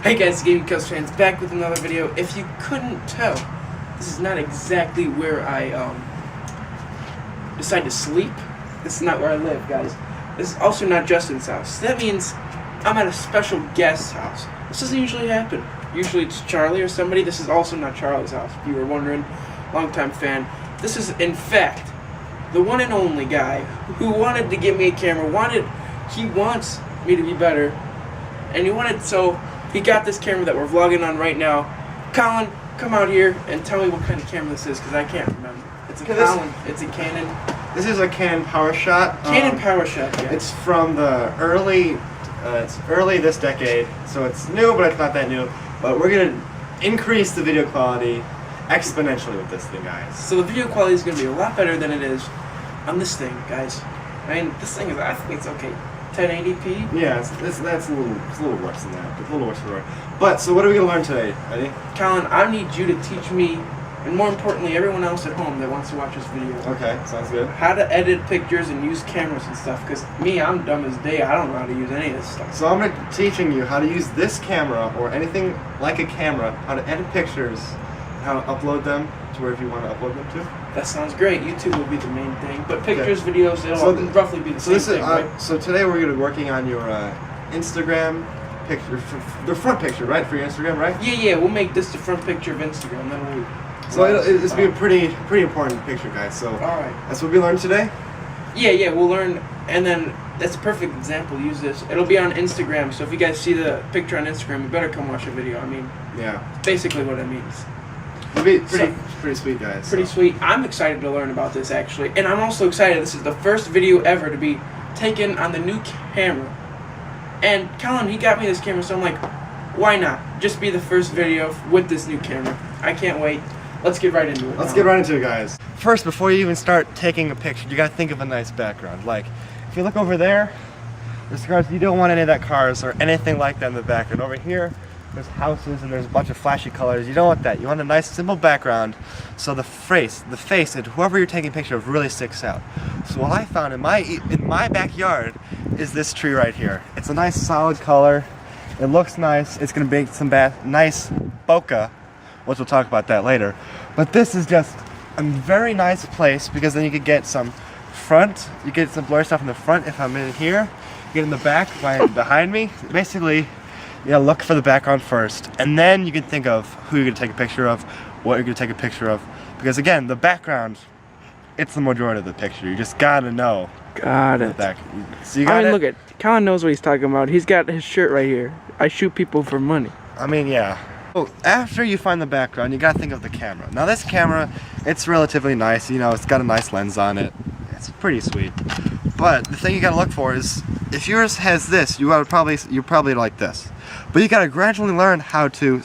Hey guys, Gaming Coast fans, back with another video. If you couldn't tell, this is not exactly where I decide to sleep. This is not where I live, guys. This is also not Justin's house. That means I'm at a special guest's house. This doesn't usually happen. Usually it's Charlie or somebody. This is also not Charlie's house, if you were wondering. Longtime fan. This is, in fact, the one and only guy who wanted to get me a camera. He wants me to be better. And he got this camera that we're vlogging on right now. Colin, come out here and tell me what kind of camera this is, because I can't remember. It's a Canon. This is a Canon PowerShot. Canon PowerShot, yeah. It's from the early this decade, so it's new, but it's not that new. But we're gonna increase the video quality exponentially with this thing, guys. So the video quality is gonna be a lot better than it is on this thing, guys. I mean, this thing is, I think it's okay. 1080p? Yeah, that's a little worse than that. It's a little worse for it. But, so what are we going to learn today? Ready? Colin, I need you to teach me, and more importantly, everyone else at home that wants to watch this video. Okay, sounds good. How to edit pictures and use cameras and stuff, because me, I'm dumb as day. I don't know how to use any of this stuff. So I'm going to be teaching you how to use this camera, or anything like a camera, how to edit pictures, how to upload them to wherever you want to upload them to. That sounds great. YouTube will be the main thing, but pictures, videos, it'll roughly be the same thing, right? So today we're going to be working on your Instagram picture, the front picture, right, for your Instagram, right? Yeah, we'll make this the front picture of Instagram. Then it's be a pretty important picture, guys. So all right, that's what we learned today. Yeah, we'll learn, and then that's a perfect example. Use this. It'll be on Instagram. So if you guys see the picture on Instagram, you better come watch the video. I mean, yeah, basically what it means. It'll be pretty sweet, guys. Pretty sweet. I'm excited to learn about this, actually. And I'm also excited. This is the first video ever to be taken on the new camera. And Colin, he got me this camera, so I'm like, why not? Just be the first video with this new camera. I can't wait. Let's get right into it. Let's get right into it, guys. First, before you even start taking a picture, you gotta think of a nice background. Like, if you look over there, there's cars. You don't want any of that cars or anything like that in the background. Over here, there's houses and there's a bunch of flashy colors. You don't want that. You want a nice simple background so the face and whoever you're taking a picture of really sticks out. So what I found in my backyard is this tree right here. It's a nice solid color. It looks nice. It's gonna make some nice bokeh, which we'll talk about that later. But this is just a very nice place because then you could get some front, you get some blurry stuff in the front if I'm in here, get in the back behind me. Basically, you gotta look for the background first, and then you can think of who you're gonna take a picture of, what you're gonna take a picture of. Because again, the background, it's the majority of the picture. You just gotta know. Got it. So you got look at Colin knows what he's talking about. He's got his shirt right here. I shoot people for money. I mean, yeah. So after you find the background, you gotta think of the camera. Now this camera, it's relatively nice. You know, it's got a nice lens on it. It's pretty sweet. But the thing you gotta look for is, if yours has this, you're probably like this. But you gotta gradually learn how to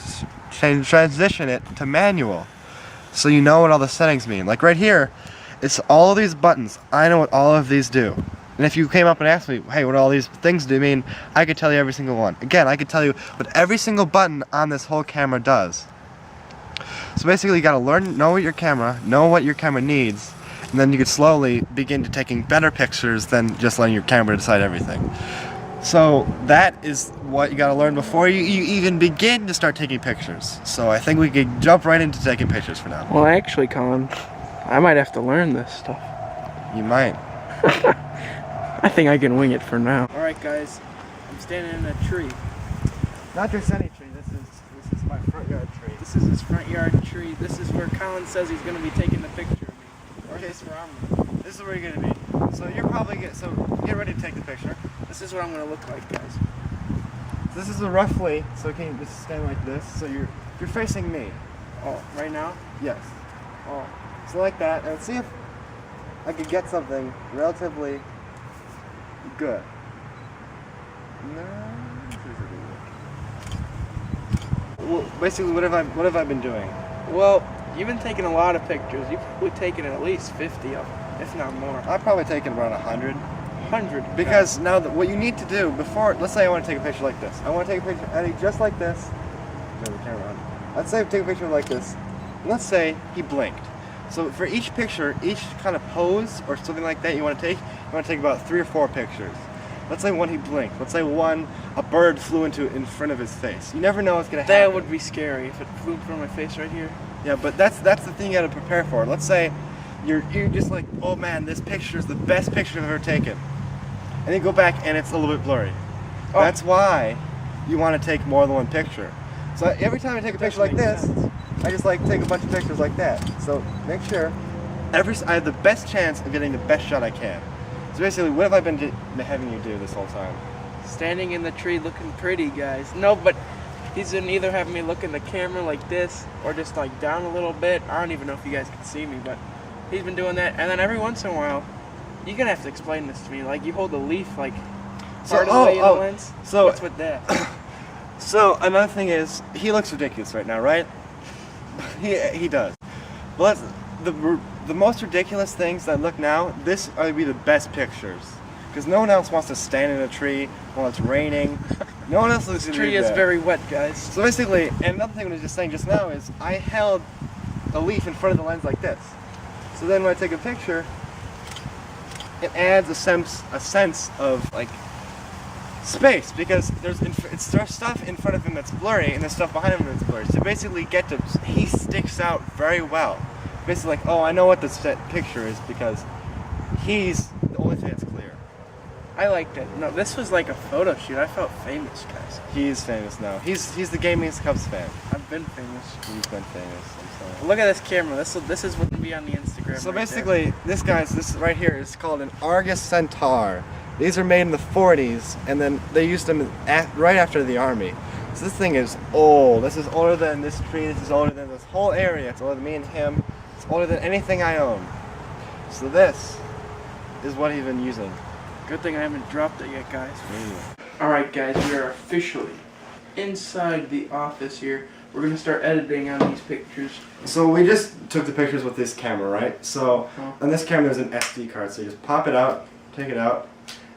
transition it to manual, so you know what all the settings mean. Like right here, it's all of these buttons. I know what all of these do. And if you came up and asked me, hey, what do all these things do mean, I could tell you every single one. Again, I could tell you what every single button on this whole camera does. So basically, you gotta know what your camera needs, and then you could slowly begin to taking better pictures than just letting your camera decide everything. So that is what you gotta learn before you even begin to start taking pictures. So I think we could jump right into taking pictures for now. Well, actually, Colin, I might have to learn this stuff. You might. I think I can wing it for now. Alright guys, I'm standing in a tree. Not just any tree, this is my front yard tree. This is his front yard tree. This is where Colin says he's going to be taking the picture of me. Or Okay, this is where I'm going to be. This is where you're going to be. So you're probably get ready to take the picture. This is what I'm going to look like, guys. This is roughly, so can you just stand like this? So you're facing me. Oh, right now? Yes. Oh. So like that, and see if I could get something relatively good. No. Well, basically, what have I been doing? Well, you've been taking a lot of pictures. You've probably taken at least 50 of them, if not more. I've probably taken around 100. 100? Because now what you need to do before, let's say I want to take a picture like this. I want to take a picture, Eddie, just like this. Turn the camera on. Let's say I take a picture like this. Let's say he blinked. So for each picture, each kind of pose or something like that you want to take about 3 or 4 pictures. Let's say one he blinked. Let's say a bird flew in front of his face. You never know what's gonna happen. That would be scary if it flew in front of my face right here. Yeah, but that's the thing you gotta prepare for. Let's say you're just like, oh man, this picture is the best picture I've ever taken. And you go back and it's a little bit blurry. Oh. That's why you want to take more than one picture. So every time I take a picture like this, I just like take a bunch of pictures like that. So make sure I have the best chance of getting the best shot I can. So basically, what have I been having you do this whole time? Standing in the tree looking pretty, guys. No, but he's been either having me look in the camera like this or just like down a little bit. I don't even know if you guys can see me, but he's been doing that. And then every once in a while, you're gonna have to explain this to me. Like you hold the leaf like part of the way in the lens. So what's with that? So another thing is, he looks ridiculous right now, right? He does. But the most ridiculous things that look now, this are be the best pictures. Because no one else wants to stand in a tree while it's raining. No one else looks This tree is very wet, guys. So basically, and another thing I was just saying just now is, I held a leaf in front of the lens like this. So then when I take a picture, it adds a sense of like space, because there's stuff in front of him that's blurry and there's stuff behind him that's blurry. So basically he sticks out very well. Basically like, oh, I know what this picture is because he's the only thing that's clear. I liked it. No, this was like a photo shoot. I felt famous, guys. He's famous now. He's the Gaming Cubs fan. I've been famous. He's been famous. I'm sorry. Look at this camera. This is what will be on the Instagram. So right basically, this right here is called an Argus Centaur. These are made in the 40s, and then they used them right after the army. So this thing is old. This is older than this tree. This is older than this whole area. It's older than me and him. It's older than anything I own. So this is what he's been using. Good thing I haven't dropped it yet, guys. Alright, guys, we are officially inside the office here. We're going to start editing on these pictures. So we just took the pictures with this camera, right? So on this camera there's an SD card. So you just pop it out, take it out,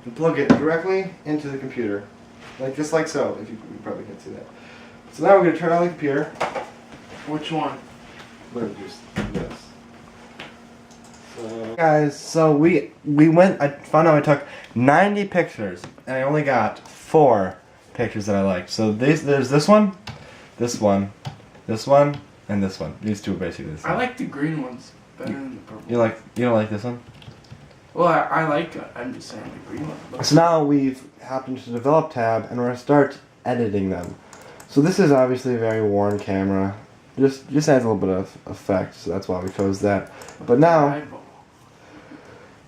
and plug it directly into the computer. Just like so, if you probably can't see that. So now we're going to turn on the computer. Which one? We're going to do this. So, guys, so we went, I found out I took 90 pictures, and I only got 4 pictures that I liked. So there's this one, this one, this one, and this one. These two are basically the same. I like the green ones better than the purple. You don't like this one? Well, I like it. I'm just saying the green one. So now we've hopped into the develop tab, and we're going to start editing them. So this is obviously a very worn camera. Just adds a little bit of effect, so that's why we chose that. But now,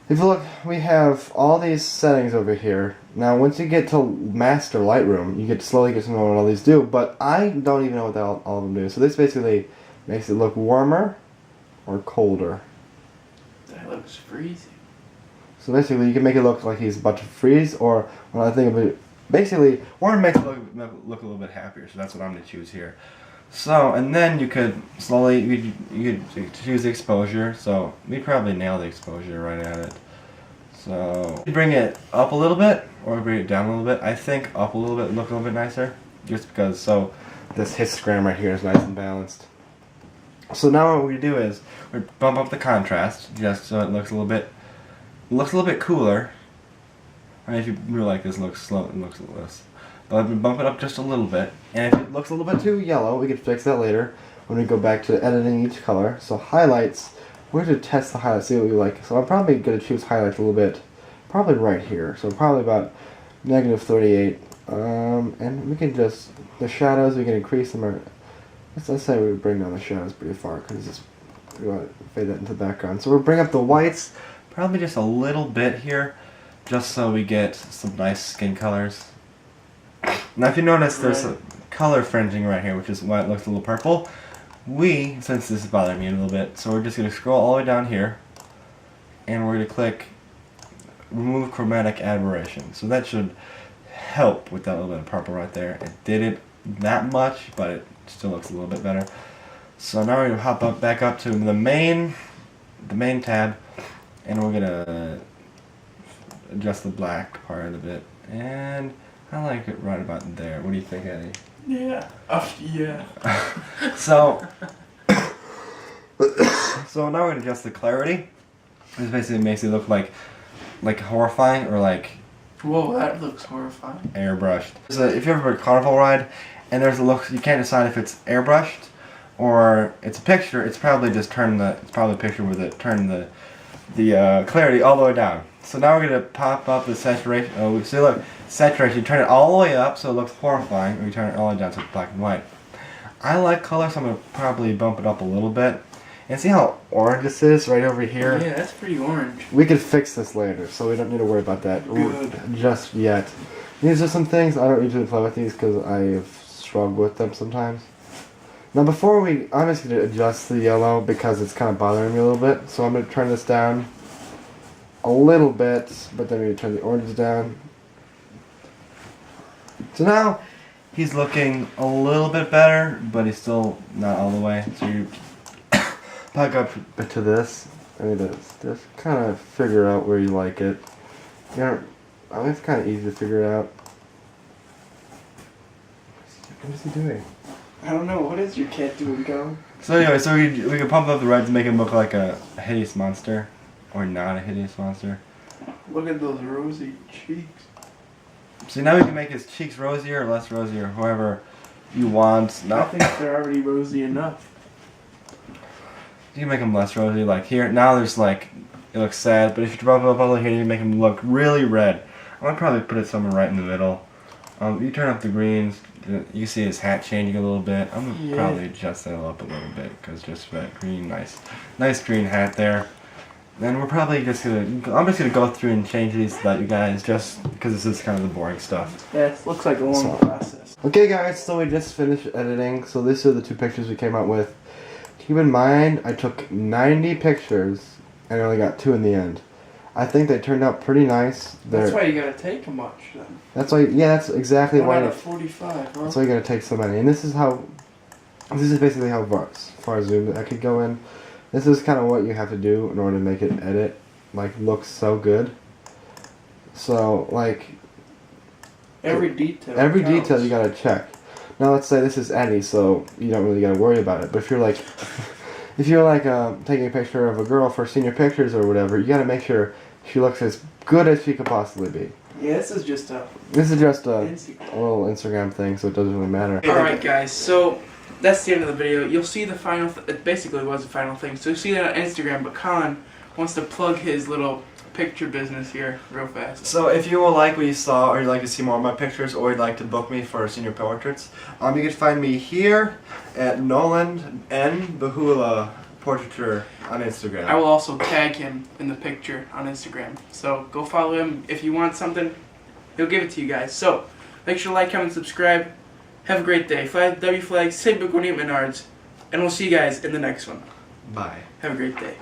if you look, we have all these settings over here. Now, once you get to Master Lightroom, you slowly get to know what all these do, but I don't even know what all of them do. So this basically makes it look warmer or colder. That looks freezing. So basically, you can make it look like he's about to freeze, or when I think of it, basically, warm makes it look a little bit happier, so that's what I'm going to choose here. So, and then you could slowly, you could choose the exposure, so we probably nail the exposure right at it. So, bring it up a little bit, or bring it down a little bit. I think up a little bit would look a little bit nicer, just because, so this histogram right here is nice and balanced. So now what we do is, we bump up the contrast, just so it looks a little bit cooler. And if you really like this, looks slow, it looks a little less. But we bump it up just a little bit, and if it looks a little bit too yellow, we can fix that later when we go back to editing each color. So highlights, we're going to test the highlights, see what we like. So I'm probably going to choose highlights a little bit, probably right here. So probably about -38. And we can just, the shadows, we can increase them. Or, let's say we bring down the shadows pretty far, because we want to fade that into the background. So we'll bring up the whites, probably just a little bit here, just so we get some nice skin colors. Now if you notice, there's a color fringing right here, which is why it looks a little purple. Since this is bothering me a little bit, so we're just going to scroll all the way down here, and we're going to click Remove Chromatic Aberration. So that should help with that little bit of purple right there. It didn't that much, but it still looks a little bit better. So now we're going to hop back up to the main tab, and we're going to adjust the black part of it, and I like it right about there. What do you think, Eddie? Yeah. Yeah. So now we're gonna adjust the clarity. This basically makes it look like horrifying, or like Whoa, that looks horrifying. Airbrushed. So if you ever been a carnival ride and there's a look, you can't decide if it's airbrushed or it's a picture. It's probably just it's probably a picture with it turned the clarity all the way down. So now we're gonna pop up the saturation. Oh, see, look, saturation. You turn it all the way up so it looks horrifying, or you turn it all the way down so it's black and white. I like color, so I'm gonna probably bump it up a little bit. And see how orange this is right over here? Yeah, that's pretty orange. We could fix this later, so we don't need to worry about that just yet. These are some things, I don't usually play with these because I have struggled with them sometimes. Now I'm just going to adjust the yellow because it's kind of bothering me a little bit. So I'm going to turn this down a little bit, but then I'm going to turn the orange down. So now he's looking a little bit better, but he's still not all the way. So you back up to this. I need to just kind of figure out where you like it. It's kind of easy to figure it out. What is he doing? I don't know. What is your cat doing, Colin? So anyway, we can pump up the reds and make him look like a hideous monster, or not a hideous monster. Look at those rosy cheeks. So now we can make his cheeks rosier or less rosier, however you want. I think they're already rosy enough. You can make him less rosy, like here. Now there's like, it looks sad, but if you drop it up all here, you can make him look really red. I'm gonna probably put it somewhere right in the middle. You turn up the greens, you can see his hat changing a little bit. I'm gonna probably adjust that up a little bit, because just that green, nice green hat there. Then we're probably I'm just gonna go through and change these so that you guys, just because this is kind of the boring stuff. Yeah, it looks like a long process. Okay guys, so we just finished editing, so these are the 2 pictures we came out with. Keep in mind, I took 90 pictures and I only got 2 in the end. I think they turned out pretty nice. That's why you gotta take a much then. That's why, yeah, that's exactly why. 45, huh? That's why you gotta take so many. And this is basically how far zoom I could go in. This is kind of what you have to do in order to make it edit, look so good. So, every detail detail you gotta check. Now let's say this is Eddie, so you don't really gotta worry about it. But if you're taking a picture of a girl for senior pictures or whatever, you gotta make sure she looks as good as she could possibly be. Yeah, this is just a little Instagram thing, so it doesn't really matter. Alright guys, so that's the end of the video. You'll see the final, it basically was the final thing. So you'll see that on Instagram, but Colin wants to plug his little picture business here real fast. So if you like what you saw, or you'd like to see more of my pictures, or you'd like to book me for senior portraits, you can find me here at Nolan N. Bahula Portraiture on Instagram. I will also tag him in the picture on Instagram. So go follow him. If you want something, he'll give it to you guys. So make sure to like, comment, subscribe. Have a great day. Fly the W flag, say Big Menards, and we'll see you guys in the next one. Bye. Have a great day.